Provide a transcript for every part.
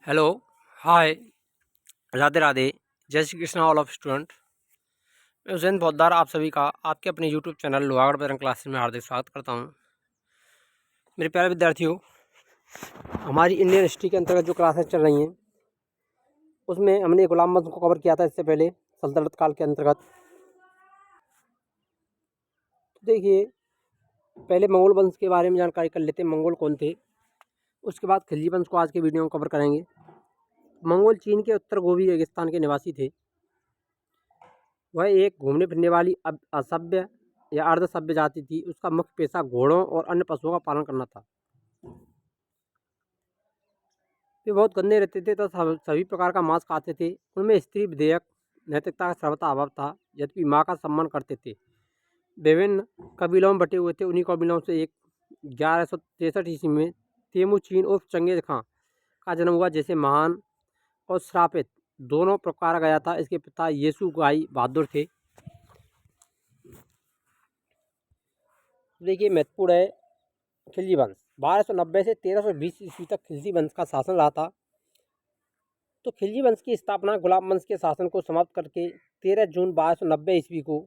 Hello, हाय, राधे राधे, जय Shri Krishna all of student. मैं हुसैन पोद्दार आप सभी का आपके अपने YouTube channel Lohagarh Bajrang classes में हार्दिक स्वागत करता हूं। मेरे प्यारे विद्यार्थियों, हमारी इंडियन हिस्ट्री के अंतर्गत जो क्लासेस चल रही हैं उसमें हमने गुलाम वंश को कवर किया था इससे पहले सल्तनत काल के अंतर्गत। तो देखिए, पहले मंगोल वंश के बारे में जानकारी कर लेते हैं, मंगोल कौन थे। उसके बाद खिलजी वंश को आज के वीडियो में कवर करेंगे। मंगोल चीन के उत्तर गोवी रेगिस्तान के निवासी थे। वह एक घूमने फिरने वाली असभ्य या अर्ध सभ्य जाति थी। उसका मुख्य पेशा घोड़ों और अन्य पशुओं का पालन करना था। वे बहुत गंदे रहते थे तो सभी प्रकार का मांस खाते थे। उनमें स्त्री विधेयक नैतिकता का सर्वथा अभाव था, यद्यपि माँ का सम्मान करते थे। विभिन्न कबीलों में बटे हुए थे। उन्हीं कबीलों से एक 1163 ईस्वी में तेमुचीन उर्फ चंगेज खां का जन्म हुआ, जैसे महान और श्रापित दोनों प्रकार गया था। इसके पिता येसु गाई बहादुर थे। देखिए, महत्वपूर्ण है खिलजी वंश। 1290 से 1320 ईस्वी तक खिलजी वंश का शासन रहा था। तो खिलजी वंश की स्थापना गुलाम वंश के शासन को समाप्त करके 13 जून 1290 ईस्वी को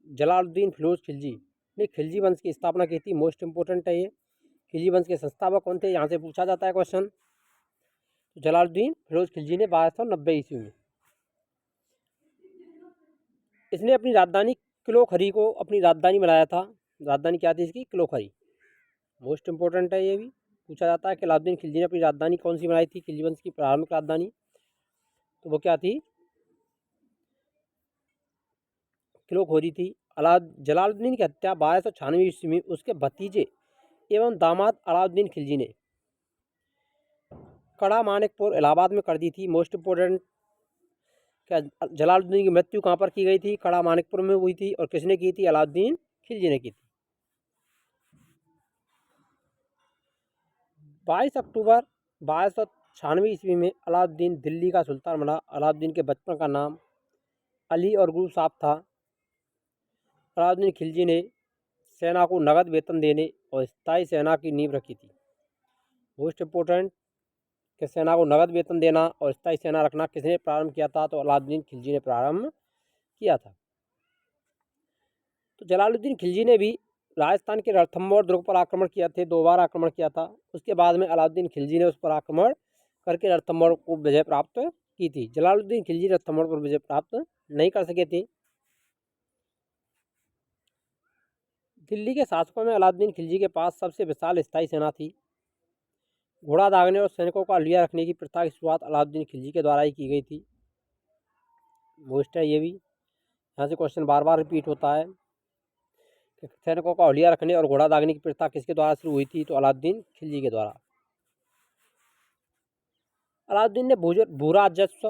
जलालुद्दीन फिरोज खिलजी ने खिलजी वंश की स्थापना की थी। मोस्ट इंपोर्टेंट है ये। खिलजी वंश के संस्थापक कौन थे, यहाँ से पूछा जाता है क्वेश्चन। तो जलालुद्दीन फिरोज खिलजी ने 1290 ईस्वी में इसने अपनी राजधानी किलोखरी को अपनी राजधानी बनाया था। राजधानी क्या थी इसकी? किलोखरी। मोस्ट इंपोर्टेंट है ये भी, पूछा जाता है कि अलाउद्दीन खिलजी ने अपनी राजधानी कौन सी बनाई थी, खिलजी वंश की प्रारंभिक राजधानी। तो वो क्या थी? किलोखोरी थी। जलालुद्दीन की हत्या 1296 ईस्वी में उसके भतीजे एवं दामाद अलाउद्दीन खिलजी ने कड़ा मानिकपुर इलाहाबाद में कर दी थी। मोस्ट इंपोर्टेंट, क्या जलालुद्दीन की मृत्यु कहाँ पर की गई थी? कड़ा मानिकपुर में हुई थी। और किसने की थी? अलाउद्दीन खिलजी ने की थी। 22 अक्टूबर 1296 ईस्वी में अलाउद्दीन दिल्ली का सुल्तान बना। अलाउद्दीन के बचपन का नाम अली और गुरु साहब था। अलाउद्दीन खिलजी ने सेना को नगद वेतन देने और स्थायी सेना की नींव रखी थी। मोस्ट इंपोर्टेंट, कि सेना को नगद वेतन देना और स्थायी सेना रखना किसने प्रारंभ किया था? तो अलाउद्दीन खिलजी ने प्रारंभ किया था। तो जलालुद्दीन खिलजी ने भी राजस्थान के रणथंभौर दुर्ग पर आक्रमण किया थे। 2 बार आक्रमण किया था। उसके बाद में अलाउद्दीन खिलजी ने उस पर आक्रमण करके रणथंभौर को विजय प्राप्त की थी। जलालुद्दीन खिलजी रणथंभौर पर विजय प्राप्त नहीं कर सके थे। दिल्ली के शासकों में अलाउद्दीन खिलजी के पास सबसे विशाल स्थायी सेना थी। घोड़ा दागने और सैनिकों का अलिया रखने की प्रथा की शुरुआत अलाउद्दीन खिलजी के द्वारा ही की गई थी। मोस्ट है ये भी, यहाँ से क्वेश्चन बार बार रिपीट होता है कि सैनिकों का अलिया रखने और घोड़ा दागने की प्रथा किसके द्वारा शुरू हुई थी? तो अलाउद्दीन खिलजी के द्वारा। अलाउद्दीन ने भू राजस्व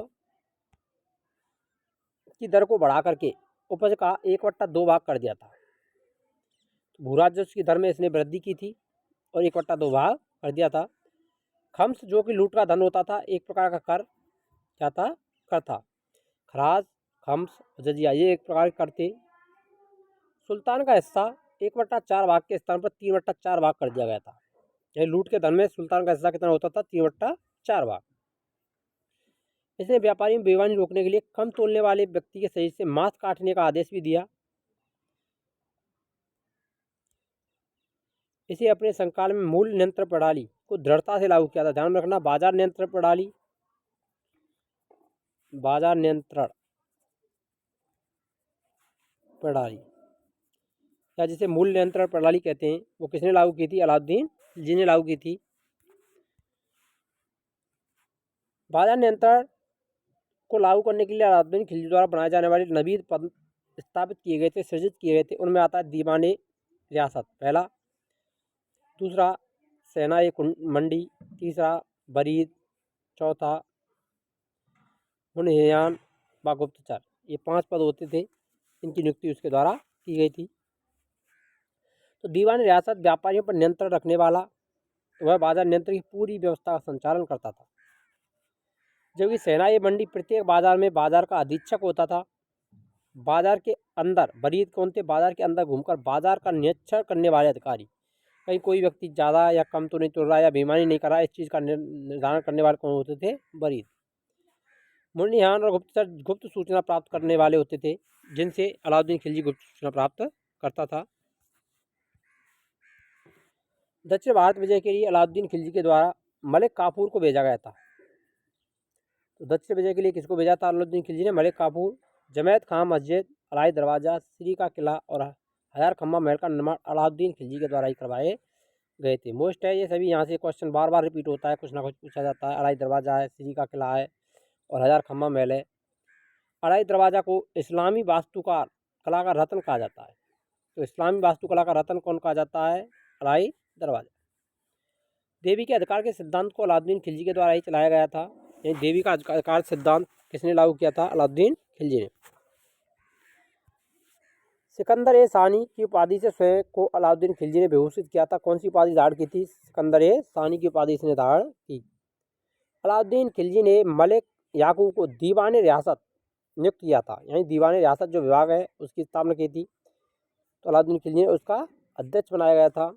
की दर को बढ़ा करके उपज का 1/2 भाग कर दिया था। भू राजस्व की दर में इसने वृद्धि की थी और 1/2 भाग कर दिया था। खम्स, जो कि लूट का धन होता था, एक प्रकार का कर, क्या था? कर था। खराज, खम्स, जजिया, ये एक प्रकार के कर थे। सुल्तान का हिस्सा 1/4 भाग के स्थान पर 3/4 भाग कर दिया गया था। यह लूट के धन में सुल्तान का हिस्सा कितना होता था? 3/4 भाग। इसने व्यापारी में बेईमानी रोकने के लिए कम तोलने वाले व्यक्ति के शरीर से मांस काटने का आदेश भी दिया। इसे अपने संकाल में मूल्य नियंत्रण प्रणाली को दृढ़ता से लागू किया था। ध्यान में रखना, बाजार नियंत्रण प्रणाली, बाजार नियंत्रण प्रणाली या जिसे मूल्य नियंत्रण प्रणाली कहते हैं, वो किसने लागू की थी? अलाउद्दीन खिलजी ने लागू की थी। बाजार नियंत्रण को लागू करने के लिए अलाउद्दीन खिलजी द्वारा बनाए जाने वाले नवीन पद स्थापित किए गए थे, सृजित किए गए थे। उनमें आता है दीवाने रियासत पहला, दूसरा सेना एक मंडी, तीसरा बरीद, चौथा हुनयान व गुप्तचर। ये 5 पद होते थे, इनकी नियुक्ति उसके द्वारा की गई थी। तो दीवान रियासत व्यापारियों पर नियंत्रण रखने वाला, वह बाजार नियंत्रण की पूरी व्यवस्था का संचालन करता था। जबकि सेना ये मंडी प्रत्येक बाजार में बाजार का अधीक्षक होता था। बाजार के अंदर बरीद कौन थे? बाजार के अंदर घूमकर बाजार का निरीक्षण करने वाले अधिकारी, कहीं कोई व्यक्ति ज़्यादा या कम तो नहीं तुल रहा या बेईमानी नहीं कर रहा, इस चीज़ का निर्धारण करने वाले कौन होते थे? वरीद। मुरनिहान और गुप्तचर गुप्त सूचना प्राप्त करने वाले होते थे, जिनसे अलाउद्दीन खिलजी गुप्त सूचना प्राप्त करता था। दक्षिण भारत विजय के लिए अलाउद्दीन खिलजी के द्वारा मलिक काफूर को भेजा गया था। तो दक्षिण विजय के लिए किसको भेजा था अलाउद्दीन खिलजी ने? मलिक काफूर। जमैत खां मस्जिद, अलाई दरवाज़ा, श्री का किला और हजार खम्बा महल का निर्माण अलाउद्दीन खिलजी के द्वारा ही करवाए गए थे। मोस्ट है ये सभी, यहाँ से क्वेश्चन बार बार रिपीट होता है, कुछ ना कुछ पूछा जाता है। अलाई दरवाज़ा है, श्री का किला है और हजार खम्बा महल है। अलाई दरवाज़ा को इस्लामी वास्तुकार कला का रत्न कहा जाता है। तो इस्लामी वास्तुकला का रत्न कौन कहा जाता है? अलाई दरवाज़ा। देवी के अधिकार के सिद्धांत को अलाउद्दीन खिलजी के द्वारा ही चलाया गया था। यानी देवी का अधिकार सिद्धांत किसने लागू किया था? अलाउद्दीन खिलजी ने। सिकंदर ए सानी की उपाधि से स्वयं को अलाउद्दीन खिलजी ने विभूषित किया था। कौन सी उपाधि धारण की थी? सिकंदर ए सानी की उपाधि इसने धारण की। अलाउद्दीन खिलजी ने मलिक याकूब को दीवान रियासत नियुक्त किया था। यानी दीवान रियासत जो विभाग है उसकी स्थापना की थी, तो अलाउद्दीन खिलजी ने उसका अध्यक्ष बनाया गया था।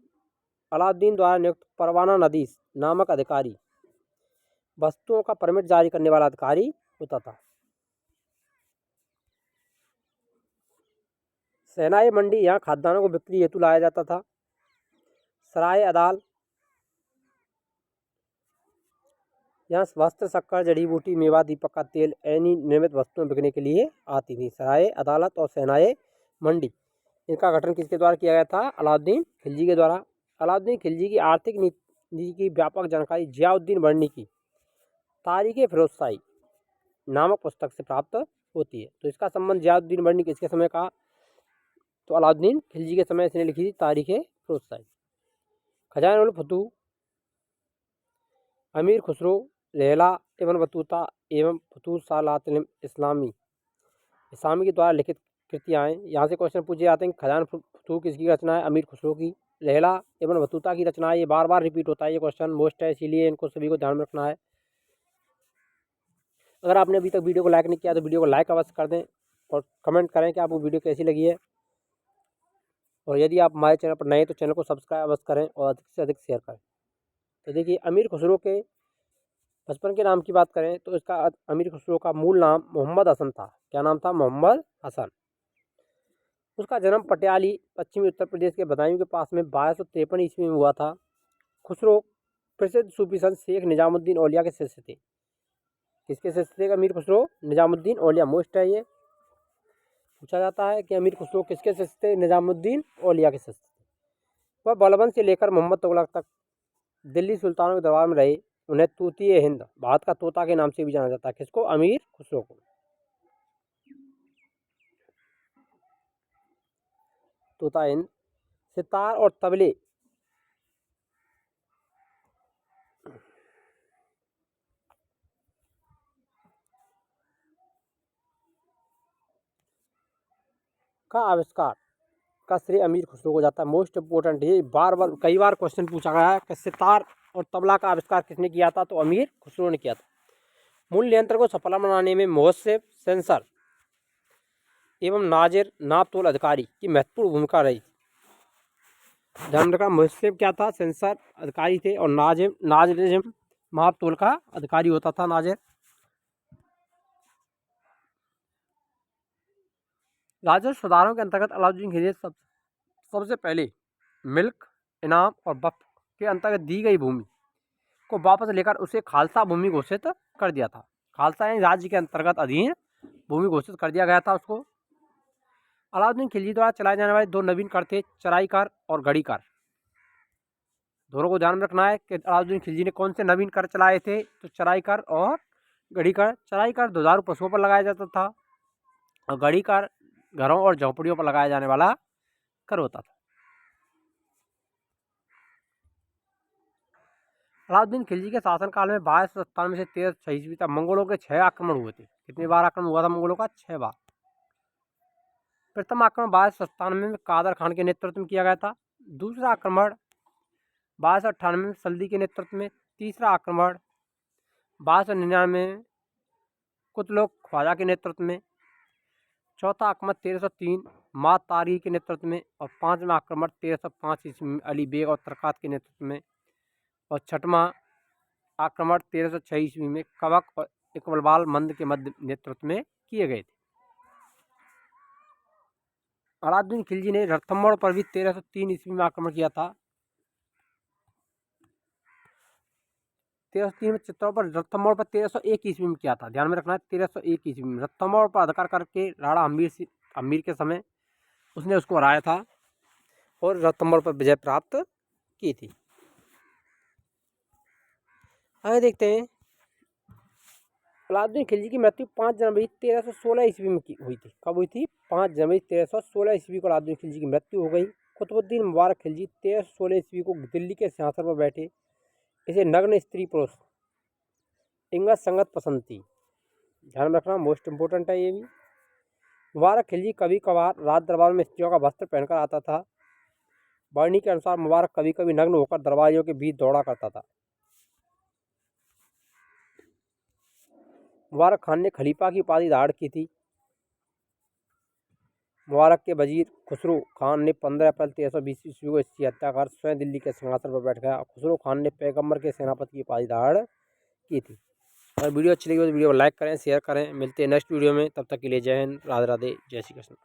अलाउद्दीन द्वारा नियुक्त परवाना नदीस नामक अधिकारी वस्तुओं का परमिट जारी करने वाला अधिकारी होता था। सेनाई मंडी, यहाँ खाद्यान्नों को बिक्री हेतु लाया जाता था। सराय अदाल, यहाँ वस्त्र, शक्कर, जड़ी बूटी, मेवा, दीपक का तेल, ऐनी निर्मित वस्तुएं बिकने के लिए आती थी। सराय अदालत और सेनाई मंडी, इनका गठन किसके द्वारा किया गया था? अलाउद्दीन खिलजी के द्वारा। अलाउद्दीन खिलजी की आर्थिक नीति की व्यापक जानकारी जियाउद्दीन बर्नी की तारीख फिरोजशाही नामक पुस्तक से प्राप्त होती है। तो इसका संबंध जियाउद्दीन बर्नी किसके समय का? तो अलाउद्दीन खिलजी के समय इसने लिखी थी तारीख फिरोजशाही। खजाना उल फतूह, अमीर खुसरो, लैला इब्न बतूता एवं फतूह सालातिल इस्लामी के द्वारा लिखित कृतियाँ। यहाँ से क्वेश्चन पूछे जाते हैं कि खजाना फतूह किसकी रचना है? अमीर खुसरो की। लैला इब्न बतूता की रचना है। ये बार बार रिपीट होता है, ये क्वेश्चन मोस्ट है, इसीलिए इनको सभी को ध्यान में रखना है। अगर आपने अभी तक वीडियो को लाइक नहीं किया तो वीडियो को लाइक अवश्य कर दें और कमेंट करें कि आपको वीडियो कैसी लगी है। और यदि आप हमारे चैनल पर नए तो चैनल को सब्सक्राइब अवश्य करें और अधिक से अधिक शेयर करें। तो देखिए, अमीर खुसरो के बचपन के नाम की बात करें तो इसका अमीर खुसरो का मूल नाम मोहम्मद हसन था। क्या नाम था? मोहम्मद हसन। उसका जन्म पटियाली पश्चिमी उत्तर प्रदेश के बदायूं के पास में 1253 ईस्वी में हुआ था। खुसरो प्रसिद्ध सूफी संत शेख निजामुद्दीन औलिया के शिष्य थे। किसके शिष्य थे अमीर खुसरो? निजामुद्दीन औलिया। मोस्ट है ये, पूछा जाता है कि अमीर खुसरो किसके शिष्य थे? निजामुद्दीन औलिया के शिष्य थे। वह बलबन से लेकर मोहम्मद तुगलक तक दिल्ली सुल्तानों के दरबार में रहे। उन्हें तूती हिंद, भारत का तोता के नाम से भी जाना जाता है। किसको? अमीर खुसरो को। तोता हिंद। सितार और तबले का आविष्कार का श्रेय अमीर खुसरो को जाता है। मोस्ट इंपोर्टेंट, ये बार बार कई बार क्वेश्चन पूछा गया है कि सितार और तबला का आविष्कार किसने किया था? तो अमीर खुसरो ने किया था। मूल्य यंत्र को सफल बनाने में मुहस्सिब, सेंसर एवं नाजिर नाप तोल अधिकारी की महत्वपूर्ण भूमिका रही। ध्यान रखा, मुहस्सिब क्या था? सेंसर अधिकारी थे। और नाजिम माप तोल का अधिकारी होता था, नाजिर। राजस्व सुधारों के अंतर्गत अलाउद्दीन खिलजी सबसे पहले मिल्क, इनाम और वक्फ के अंतर्गत दी गई भूमि को वापस लेकर उसे खालसा भूमि घोषित कर दिया था। खालसा यानी राज्य के अंतर्गत अधीन भूमि घोषित कर दिया गया था उसको। अलाउद्दीन खिलजी द्वारा चलाए जाने वाले दो नवीन कर थे, चराई कर और गड़ी कर। दोनों को ध्यान में रखना है कि अलाउद्दीन खिलजी ने कौन से नवीन कर चलाए थे? तो चराई कर और गड़ी कर। चराई कर दुधारू पशुओं पर लगाया जाता था और गड़ी कर घरों और झोंपड़ियों पर लगाया जाने वाला कर होता था। अलाउद्दीन खिलजी के शासनकाल में 1297 से 1306 ईस्वी तक मंगोलों के 6 आक्रमण हुए थे। कितनी बार आक्रमण हुआ था मंगोलों का? 6 बार। प्रथम आक्रमण 1297 में कादर खान के नेतृत्व में किया गया था। दूसरा आक्रमण 1298 में सल्दी के नेतृत्व में। तीसरा आक्रमण 1299 में कुतुलुक ख्वाजा के नेतृत्व में। चौथा आक्रमण 1303 माँ तारी के नेतृत्व में, और 5वां आक्रमण 1305 ईस्वी में अली बेग और तरकात के नेतृत्व में, और 6वां आक्रमण 1306 ईस्वी में कवक और इकबाल मंद के मध्य नेतृत्व में किए गए थे। अलाउद्दीन खिलजी ने रणथंभौर पर भी 1303 ईस्वी में आक्रमण किया था। 1303 में चित्तौड़ पर, रणथंभौर पर 1301 ईस्वी में किया था। ध्यान में रखना है 1301 ईस्वी में रणथंभौर पर अधिकार करके राणा हमीर के समय उसने उसको हराया था और रणथंभौर पर विजय प्राप्त की थी। आगे देखते हैं, अलाउद्दीन खिलजी की मृत्यु 5 जनवरी 1316 ईस्वी में हुई थी। कब हुई थी? 5 जनवरी 1316 ईस्वी को अलाउद्दीन खिलजी की मृत्यु हो गई। कुतुबुद्दीन मुबारक खिलजी 1316 ईस्वी को दिल्ली के सिंहासन पर बैठे। इसे नग्न स्त्री पुरुष इंगत संगत पसंद थी। ध्यान रखना, मोस्ट इम्पोर्टेंट है ये भी। मुबारक खिलजी कभी कभार राज दरबार में स्त्रियों का वस्त्र पहनकर आता था। वाणी के अनुसार मुबारक कभी कभी नग्न होकर दरबारियों के बीच दौड़ा करता था। मुबारक खान ने खलीफा की उपाधि धारण की थी। मुबारक के वजीर खुसरो खान ने 15 अप्रैल 1320 ईस्वी को इसकी हत्या कर स्वयं दिल्ली के सिंहासन पर बैठ गया। खुसरो खान ने पैगंबर के सेनापति की उपाधि धारण की थी। अगर वीडियो अच्छी लगी तो वीडियो को लाइक करें, शेयर करें। मिलते हैं नेक्स्ट वीडियो में, तब तक के लिए जय हिंद, राधे राधे, जय श्री कृष्ण।